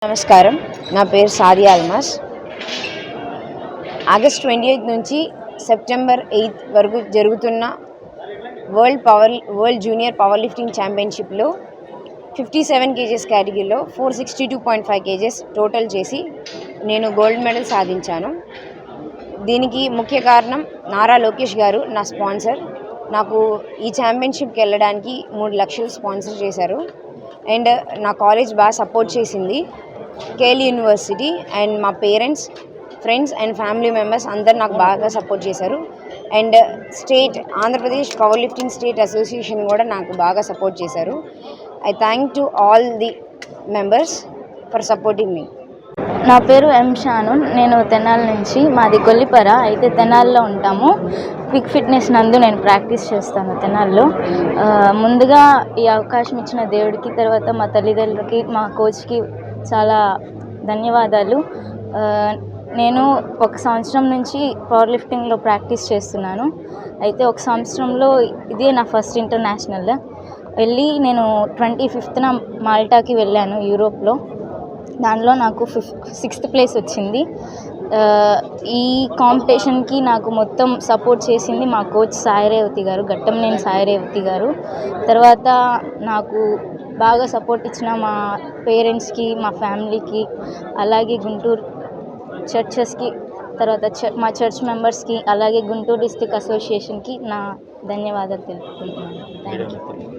నమస్కారం. నా పేరు సాదియా అల్మాస్. ఆగస్ట్ 28 నుంచి సెప్టెంబర్ 8 వరకు జరుగుతున్న వరల్డ్ జూనియర్ పవర్ లిఫ్టింగ్ ఛాంపియన్షిప్లో 57 కేజెస్ కేటగిరీలో 462.5 కేజెస్ టోటల్ చేసి నేను గోల్డ్ మెడల్ సాధించాను. దీనికి ముఖ్య కారణం నారా లోకేష్ గారు, నా స్పాన్సర్. నాకు ఈ ఛాంపియన్షిప్కి వెళ్ళడానికి 3 లక్షలు స్పాన్సర్ చేశారు. అండ్ నా కాలేజ్ బాగా సపోర్ట్ చేసింది. కేఎల్ యూనివర్సిటీ అండ్ మా parents, friends and family members అందరు నాకు బాగా సపోర్ట్ చేశారు. And Andhra Pradesh power lifting state association కూడా నాకు బాగా సపోర్ట్ చేశారు. I thank to all the members for supporting me. నా పేరు ఎం షాను. నేను తెనాలి నుంచి, మాది కొల్లిపర. అయితే తెనాలిలో ఉంటాము. క్విక్ ఫిట్నెస్ నందు నేను ప్రాక్టీస్ చేస్తాను తెనాలిలో. ముందుగా ఈ అవకాశం ఇచ్చిన దేవుడికి, తర్వాత మా తల్లిదండ్రులకి, మా కోచ్కి చాలా ధన్యవాదాలు. నేను 1 సంవత్సరం నుంచి పవర్ లిఫ్టింగ్లో ప్రాక్టీస్ చేస్తున్నాను. అయితే 1 సంవత్సరంలో ఇదే నా ఫస్ట్ ఇంటర్నేషనల్. వెళ్ళి నేను 25న మాల్టాకి వెళ్ళాను, యూరోప్లో. దానిలో నాకు 6th ప్లేస్ వచ్చింది. ఈ కాంపిటీషన్కి నాకు మొత్తం సపోర్ట్ చేసింది మా కోచ్ సాయి రేవతి గారు, గట్టంనేని సాయి రేవతి గారు. తర్వాత నాకు బాగా సపోర్ట్ ఇచ్చిన మా పేరెంట్స్కి, మా ఫ్యామిలీకి, అలాగే గుంటూరు చర్చెస్కి, తర్వాత మా చర్చ్ మెంబర్స్కి, అలాగే గుంటూరు డిస్ట్రిక్ట్ అసోసియేషన్కి నా ధన్యవాదాలు తెలుపుకుంటున్నాను. Thank you.